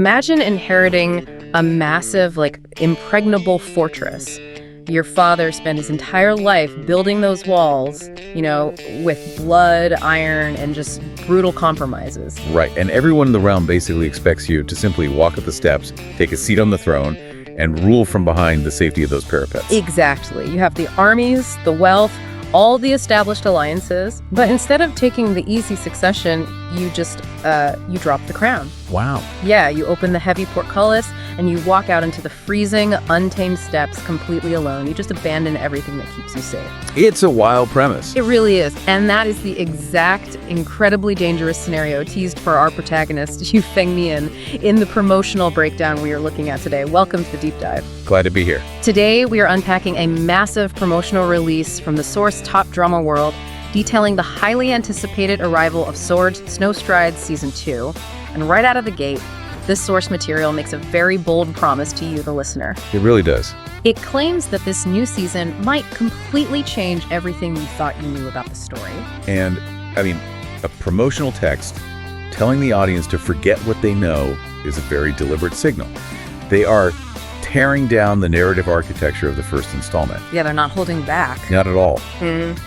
Imagine inheriting a massive, impregnable fortress. Your father spent his entire life building those walls, with blood, iron, and just brutal compromises. Right, and everyone in the realm basically expects you to simply walk up the steps, take a seat on the throne, and rule from behind the safety of those parapets. Exactly. You have the armies, the wealth, all the established alliances, but instead of taking the easy succession, you drop the crown. Wow. Yeah, you open the heavy portcullis and you walk out into the freezing, untamed steppes completely alone. You just abandon everything that keeps you safe. It's a wild premise. It really is. And that is the exact incredibly dangerous scenario teased for our protagonist, Yu Fengmian, in the promotional breakdown we are looking at today. Welcome to the deep dive. Glad to be here. Today, we are unpacking a massive promotional release from the Source Top Drama World, detailing the highly anticipated arrival of Sword Snow Strides Season 2. And right out of the gate, this source material makes a very bold promise to you, the listener. It really does. It claims that this new season might completely change everything you thought you knew about the story. And, a promotional text telling the audience to forget what they know is a very deliberate signal. They are tearing down the narrative architecture of the first installment. Yeah, they're not holding back. Not at all.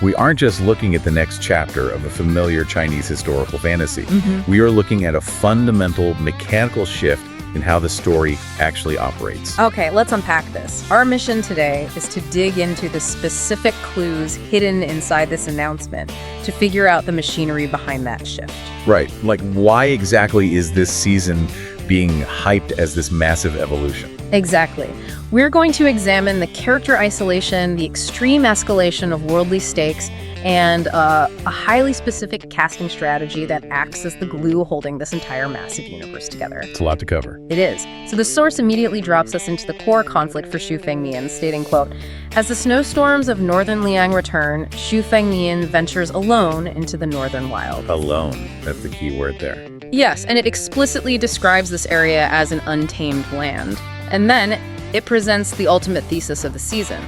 We aren't just looking at the next chapter of a familiar Chinese historical fantasy. We are looking at a fundamental mechanical shift in how the story actually operates. Okay, let's unpack this. Our mission today is to dig into the specific clues hidden inside this announcement to figure out the machinery behind that shift. Right, like why exactly is this season being hyped as this massive evolution? Exactly. We're going to examine the character isolation, the extreme escalation of worldly stakes, and a highly specific casting strategy that acts as the glue holding this entire massive universe together. It's a lot to cover. It is. So the source immediately drops us into the core conflict for Xu Fengmian, stating, quote, "As the snowstorms of northern Liang return, Xu Fengmian ventures alone into the northern wild." Alone. That's the key word there. Yes, and it explicitly describes this area as an untamed land. And then it presents the ultimate thesis of the season.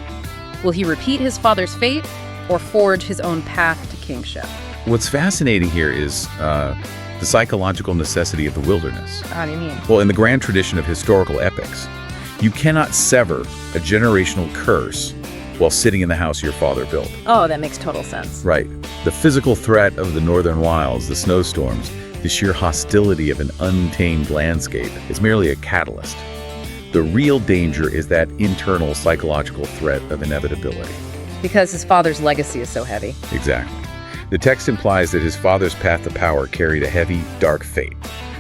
Will he repeat his father's fate or forge his own path to kingship? What's fascinating here is the psychological necessity of the wilderness. How do you mean? Well, in the grand tradition of historical epics, you cannot sever a generational curse while sitting in the house your father built. Oh, that makes total sense. Right. The physical threat of the northern wilds, the snowstorms, the sheer hostility of an untamed landscape is merely a catalyst. The real danger is that internal psychological threat of inevitability. Because his father's legacy is so heavy. Exactly. The text implies that his father's path to power carried a heavy, dark fate.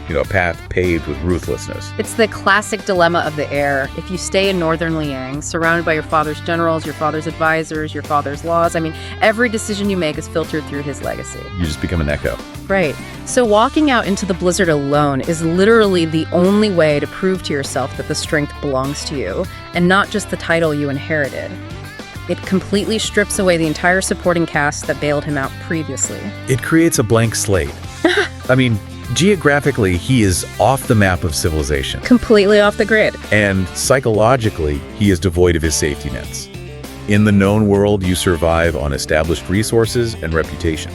A path paved with ruthlessness. It's the classic dilemma of the heir. If you stay in northern Liang, surrounded by your father's generals, your father's advisors, your father's laws, every decision you make is filtered through his legacy. You just become an echo. Right. So walking out into the blizzard alone is literally the only way to prove to yourself that the strength belongs to you, and not just the title you inherited. It completely strips away the entire supporting cast that bailed him out previously. It creates a blank slate. Geographically, he is off the map of civilization. Completely off the grid. And psychologically, he is devoid of his safety nets. In the known world, you survive on established resources and reputation.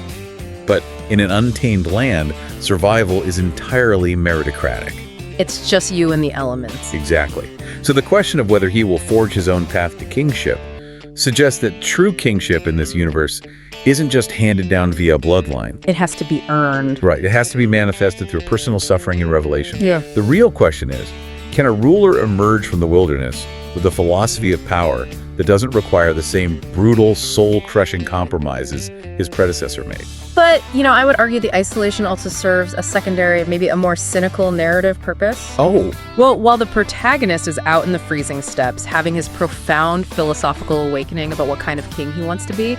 But in an untamed land, survival is entirely meritocratic. It's just you and the elements. Exactly. So the question of whether he will forge his own path to kingship suggests that true kingship in this universe isn't just handed down via bloodline. It has to be earned. Right. It has to be manifested through personal suffering and revelation. Yeah. The real question is, can a ruler emerge from the wilderness with a philosophy of power that doesn't require the same brutal, soul-crushing compromises his predecessor made? But, I would argue the isolation also serves a secondary, maybe a more cynical narrative purpose. Oh. Well, while the protagonist is out in the freezing steppes, having his profound philosophical awakening about what kind of king he wants to be,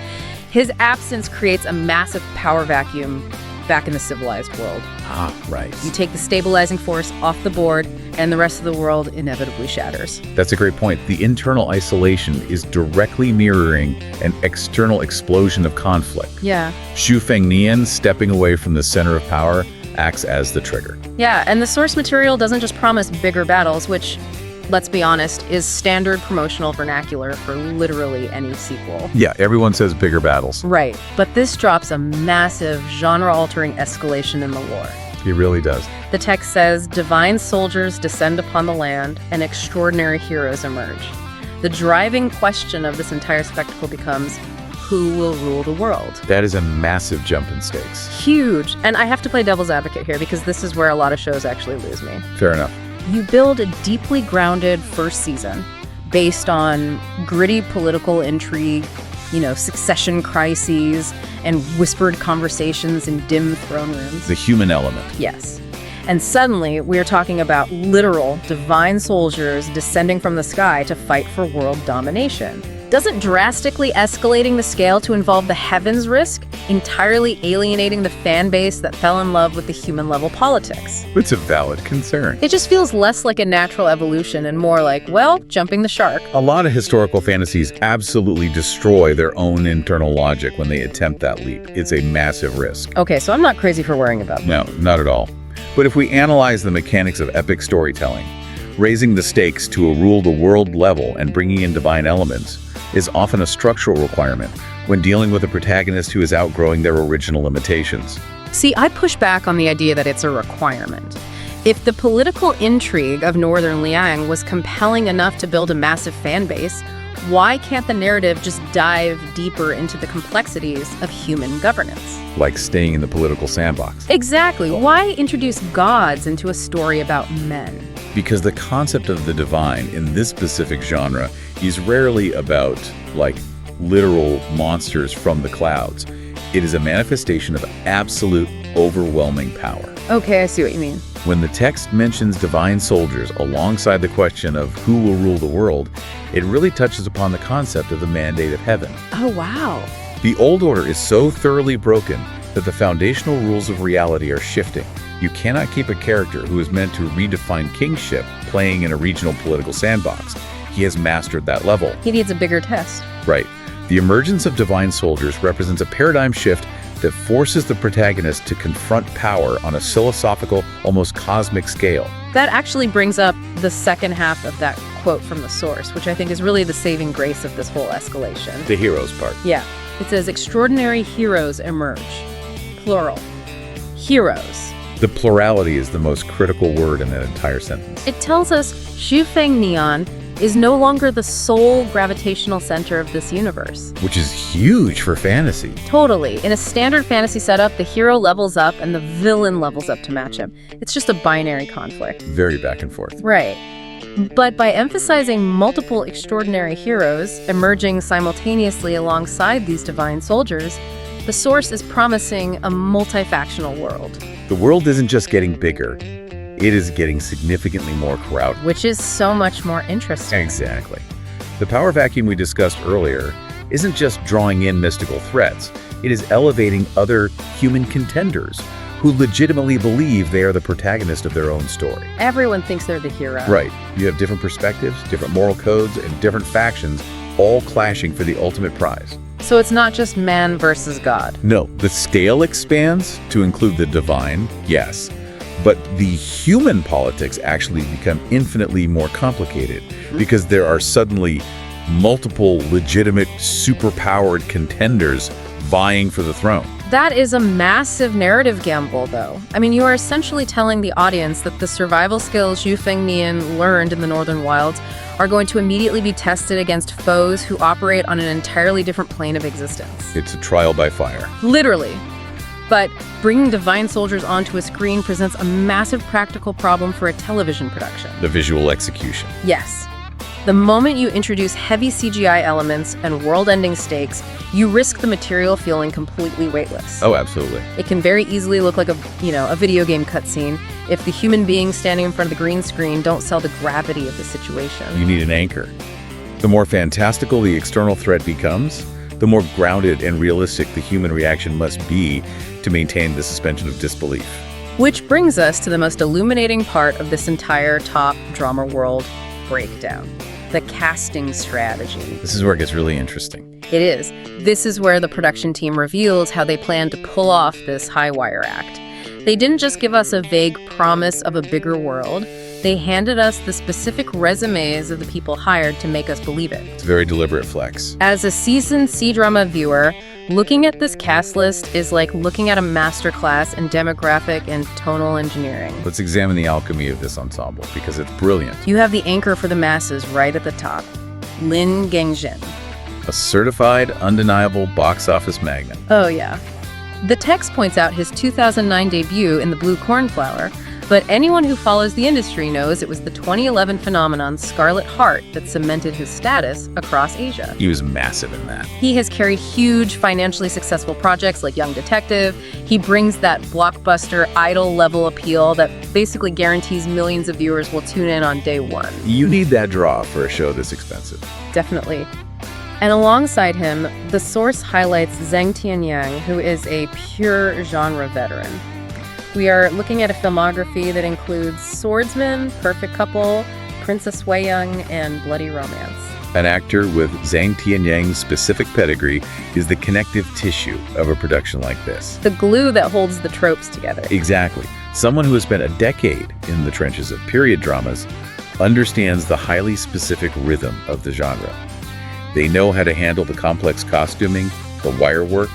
his absence creates a massive power vacuum back in the civilized world. Ah, right. You take the stabilizing force off the board, and the rest of the world inevitably shatters. That's a great point. The internal isolation is directly mirroring an external explosion of conflict. Yeah. Xu Fengmian stepping away from the center of power acts as the trigger. Yeah, and the source material doesn't just promise bigger battles, which, let's be honest, is standard promotional vernacular for literally any sequel. Yeah, everyone says bigger battles. Right, but this drops a massive genre-altering escalation in the lore. He really does. The text says, divine soldiers descend upon the land, and extraordinary heroes emerge. The driving question of this entire spectacle becomes, who will rule the world? That is a massive jump in stakes. Huge. And I have to play devil's advocate here because this is where a lot of shows actually lose me. Fair enough. You build a deeply grounded first season based on gritty political intrigue, succession crises, and whispered conversations in dim throne rooms. The human element. Yes. And suddenly, we're talking about literal divine soldiers descending from the sky to fight for world domination. Doesn't drastically escalating the scale to involve the heavens risk entirely alienating the fan base that fell in love with the human-level politics? It's a valid concern. It just feels less like a natural evolution and more like, well, jumping the shark. A lot of historical fantasies absolutely destroy their own internal logic when they attempt that leap. It's a massive risk. Okay, so I'm not crazy for worrying about that. No, not at all. But if we analyze the mechanics of epic storytelling, raising the stakes to a rule-the-world level and bringing in divine elements is often a structural requirement when dealing with a protagonist who is outgrowing their original limitations. See, I push back on the idea that it's a requirement. If the political intrigue of Northern Liang was compelling enough to build a massive fan base, why can't the narrative just dive deeper into the complexities of human governance? Like staying in the political sandbox. Exactly. Why introduce gods into a story about men? Because the concept of the divine in this specific genre is rarely about, literal monsters from the clouds. It is a manifestation of absolute, overwhelming power. Okay, I see what you mean. When the text mentions divine soldiers alongside the question of who will rule the world, it really touches upon the concept of the mandate of heaven. Oh, wow. The old order is so thoroughly broken that the foundational rules of reality are shifting. You cannot keep a character who is meant to redefine kingship playing in a regional political sandbox. He has mastered that level. He needs a bigger test. Right. The emergence of divine soldiers represents a paradigm shift that forces the protagonist to confront power on a philosophical, almost cosmic scale. That actually brings up the second half of that quote from the source, which I think is really the saving grace of this whole escalation. The heroes part. Yeah. It says, extraordinary heroes emerge. Plural. Heroes. The plurality is the most critical word in that entire sentence. It tells us Xu Feng Nian is no longer the sole gravitational center of this universe. Which is huge for fantasy. Totally. In a standard fantasy setup, the hero levels up and the villain levels up to match him. It's just a binary conflict. Very back and forth. Right. But by emphasizing multiple extraordinary heroes emerging simultaneously alongside these divine soldiers, the source is promising a multifactional world. The world isn't just getting bigger, it is getting significantly more crowded. Which is so much more interesting. Exactly. The power vacuum we discussed earlier isn't just drawing in mystical threats, it is elevating other human contenders who legitimately believe they are the protagonist of their own story. Everyone thinks they're the hero. Right. You have different perspectives, different moral codes, and different factions, all clashing for the ultimate prize. So it's not just man versus God. No, the scale expands to include the divine, yes, but the human politics actually become infinitely more complicated because there are suddenly multiple legitimate, superpowered contenders vying for the throne. That is a massive narrative gamble, though. I mean, you are essentially telling the audience that the survival skills Xu Feng Nian learned in the Northern Wilds are going to immediately be tested against foes who operate on an entirely different plane of existence. It's a trial by fire. Literally. But bringing divine soldiers onto a screen presents a massive practical problem for a television production. The visual execution. Yes. The moment you introduce heavy CGI elements and world-ending stakes, you risk the material feeling completely weightless. Oh, absolutely. It can very easily look like a video game cutscene if the human beings standing in front of the green screen don't sell the gravity of the situation. You need an anchor. The more fantastical the external threat becomes, the more grounded and realistic the human reaction must be to maintain the suspension of disbelief. Which brings us to the most illuminating part of this entire top drama world breakdown. The casting strategy. This is where it gets really interesting. It is. This is where the production team reveals how they plan to pull off this high-wire act. They didn't just give us a vague promise of a bigger world. They handed us the specific resumes of the people hired to make us believe it. It's a very deliberate flex. As a seasoned C-drama viewer, Looking at this cast list is like looking at a masterclass in demographic and tonal engineering. Let's examine the alchemy of this ensemble, because it's brilliant. You have the anchor for the masses right at the top, Lin Gangjin. A certified, undeniable box office magnet. Oh yeah. The text points out his 2009 debut in The Blue Cornflower, but anyone who follows the industry knows it was the 2011 phenomenon Scarlet Heart that cemented his status across Asia. He was massive in that. He has carried huge, financially successful projects like Young Detective. He brings that blockbuster, idol-level appeal that basically guarantees millions of viewers will tune in on day one. You need that draw for a show this expensive. Definitely. And alongside him, the source highlights Zhang Tianyang, who is a pure genre veteran. We are looking at a filmography that includes Swordsman, Perfect Couple, Princess Huiyang, and Bloody Romance. An actor with Zhang Tianyang's specific pedigree is the connective tissue of a production like this. The glue that holds the tropes together. Exactly. Someone who has spent a decade in the trenches of period dramas understands the highly specific rhythm of the genre. They know how to handle the complex costuming, the wire work,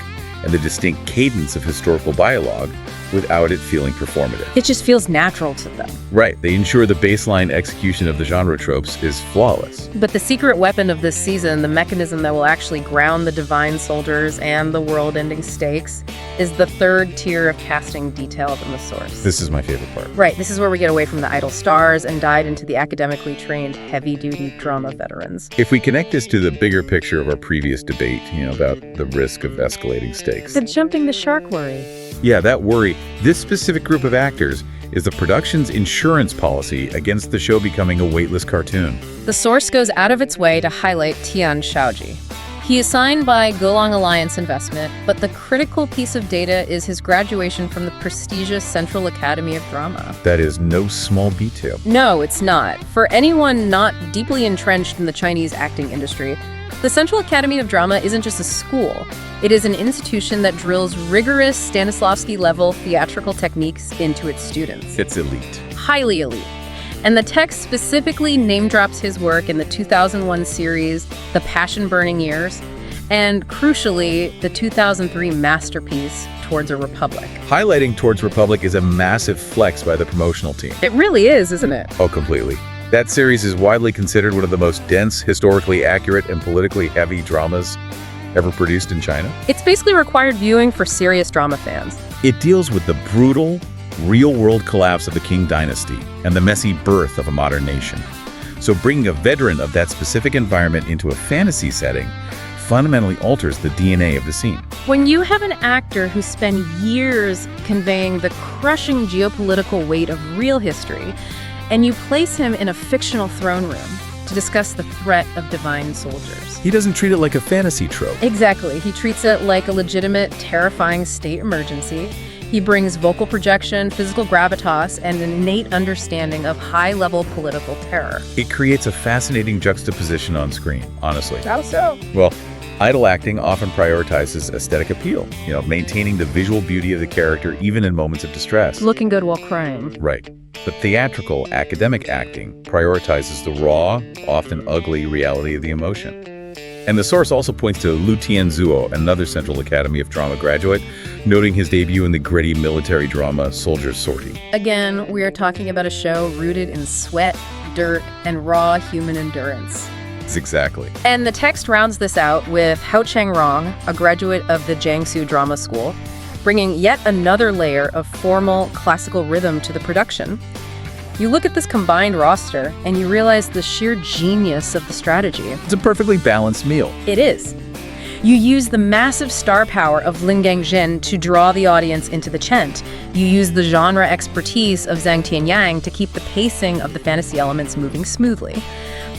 and the distinct cadence of historical dialogue without it feeling performative. It just feels natural to them. Right, they ensure the baseline execution of the genre tropes is flawless. But the secret weapon of this season, the mechanism that will actually ground the divine soldiers and the world-ending stakes, is the third tier of casting detailed in the source. This is my favorite part. Right, this is where we get away from the idol stars and dive into the academically trained, heavy-duty drama veterans. If we connect this to the bigger picture of our previous debate, about the risk of escalating stakes. The jumping the shark worry. Yeah, that worry. This specific group of actors is the production's insurance policy against the show becoming a weightless cartoon. The source goes out of its way to highlight Tian Shaoji. He is signed by Golong Alliance Investment, but the critical piece of data is his graduation from the prestigious Central Academy of Drama. That is no small detail. No, it's not. For anyone not deeply entrenched in the Chinese acting industry, the Central Academy of Drama isn't just a school. It is an institution that drills rigorous Stanislavski-level theatrical techniques into its students. It's elite. Highly elite. And the text specifically name-drops his work in the 2001 series, The Passion-Burning Years, and crucially, the 2003 masterpiece, Towards a Republic. Highlighting Towards Republic is a massive flex by the promotional team. It really is, isn't it? Oh, completely. That series is widely considered one of the most dense, historically accurate, and politically heavy dramas ever produced in China. It's basically required viewing for serious drama fans. It deals with the brutal, real-world collapse of the Qing dynasty and the messy birth of a modern nation. So bringing a veteran of that specific environment into a fantasy setting fundamentally alters the DNA of the scene. When you have an actor who spent years conveying the crushing geopolitical weight of real history, and you place him in a fictional throne room to discuss the threat of divine soldiers. He doesn't treat it like a fantasy trope. Exactly. He treats it like a legitimate, terrifying state emergency. He brings vocal projection, physical gravitas, and an innate understanding of high-level political terror. It creates a fascinating juxtaposition on screen, honestly. How so? Well, idol acting often prioritizes aesthetic appeal, maintaining the visual beauty of the character even in moments of distress. Looking good while crying. Right. But theatrical, academic acting prioritizes the raw, often ugly reality of the emotion. And the source also points to Lu Tianzuo, another Central Academy of Drama graduate, noting his debut in the gritty military drama Soldier's Sortie. Again, we are talking about a show rooted in sweat, dirt, and raw human endurance. Exactly. And the text rounds this out with Hao Changrong, a graduate of the Jiangsu Drama School, bringing yet another layer of formal classical rhythm to the production. You look at this combined roster and you realize the sheer genius of the strategy. It's a perfectly balanced meal. It is. You use the massive star power of Lin Gangjin to draw the audience into the chant. You use the genre expertise of Zhang Tianyang to keep the pacing of the fantasy elements moving smoothly.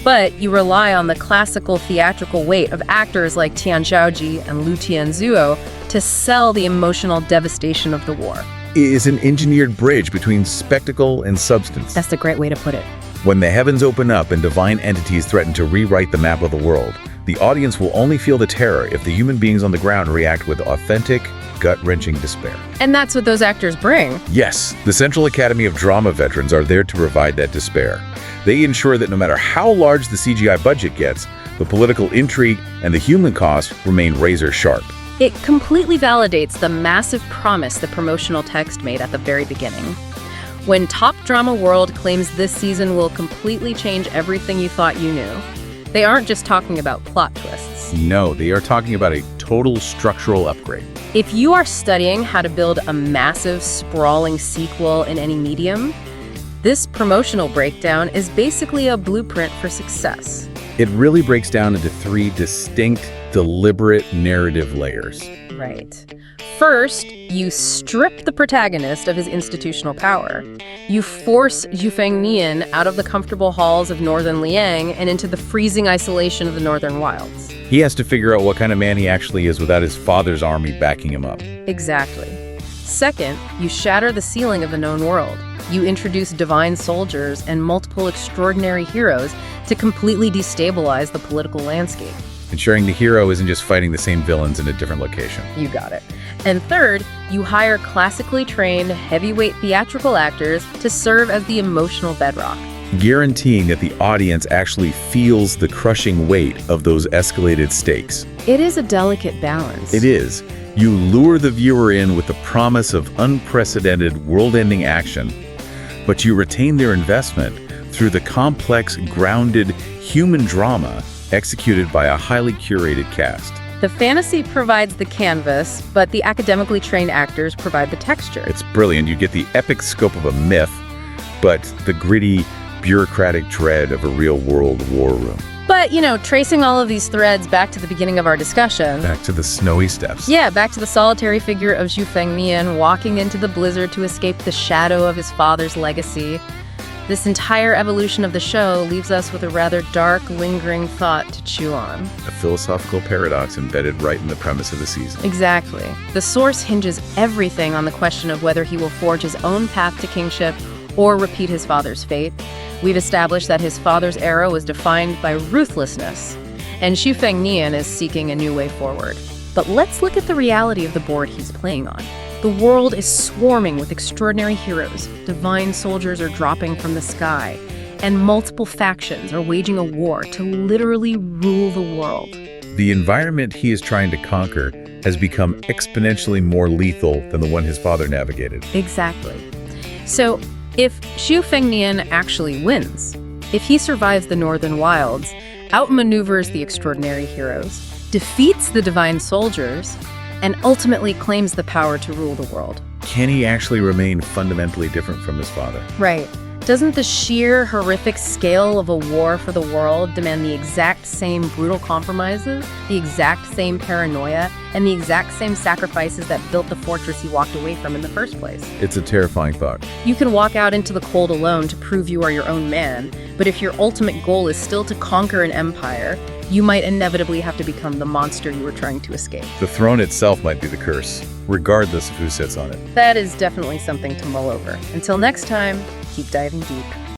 But you rely on the classical theatrical weight of actors like Tian Shaoji and Lu Tianzuo to sell the emotional devastation of the war. It is an engineered bridge between spectacle and substance. That's a great way to put it. When the heavens open up and divine entities threaten to rewrite the map of the world, the audience will only feel the terror if the human beings on the ground react with authentic, gut-wrenching despair. And that's what those actors bring. Yes, the Central Academy of Drama veterans are there to provide that despair. They ensure that no matter how large the CGI budget gets, the political intrigue and the human cost remain razor sharp. It completely validates the massive promise the promotional text made at the very beginning. When Top Drama World claims this season will completely change everything you thought you knew, they aren't just talking about plot twists. No, they are talking about a total structural upgrade. If you are studying how to build a massive, sprawling sequel in any medium, this promotional breakdown is basically a blueprint for success. It really breaks down into 3 distinct, deliberate narrative layers. Right. First, you strip the protagonist of his institutional power. You force Zhu Fengnian out of the comfortable halls of northern Liang and into the freezing isolation of the northern wilds. He has to figure out what kind of man he actually is without his father's army backing him up. Exactly. Second, you shatter the ceiling of the known world. You introduce divine soldiers and multiple extraordinary heroes to completely destabilize the political landscape. Ensuring the hero isn't just fighting the same villains in a different location. You got it. And third, you hire classically trained, heavyweight theatrical actors to serve as the emotional bedrock. Guaranteeing that the audience actually feels the crushing weight of those escalated stakes. It is a delicate balance. It is. You lure the viewer in with the promise of unprecedented world-ending action, but you retain their investment through the complex, grounded human drama executed by a highly curated cast. The fantasy provides the canvas, but the academically trained actors provide the texture. It's brilliant. You get the epic scope of a myth, but the gritty, bureaucratic dread of a real-world war room. But, tracing all of these threads back to the beginning of our discussion. Back to the snowy steppes. Yeah, back to the solitary figure of Zhu Fengnian walking into the blizzard to escape the shadow of his father's legacy. This entire evolution of the show leaves us with a rather dark, lingering thought to chew on. A philosophical paradox embedded right in the premise of the season. Exactly. The source hinges everything on the question of whether he will forge his own path to kingship or repeat his father's fate. We've established that his father's era was defined by ruthlessness, and Zhu Fengnian is seeking a new way forward. But let's look at the reality of the board he's playing on. The world is swarming with extraordinary heroes, divine soldiers are dropping from the sky, and multiple factions are waging a war to literally rule the world. The environment he is trying to conquer has become exponentially more lethal than the one his father navigated. Exactly. So, if Zhu Fengnian actually wins, if he survives the northern wilds, outmaneuvers the extraordinary heroes, defeats the divine soldiers, and ultimately claims the power to rule the world. Can he actually remain fundamentally different from his father? Right. Doesn't the sheer horrific scale of a war for the world demand the exact same brutal compromises, the exact same paranoia, and the exact same sacrifices that built the fortress he walked away from in the first place? It's a terrifying thought. You can walk out into the cold alone to prove you are your own man, but if your ultimate goal is still to conquer an empire, you might inevitably have to become the monster you were trying to escape. The throne itself might be the curse, regardless of who sits on it. That is definitely something to mull over. Until next time, keep diving deep.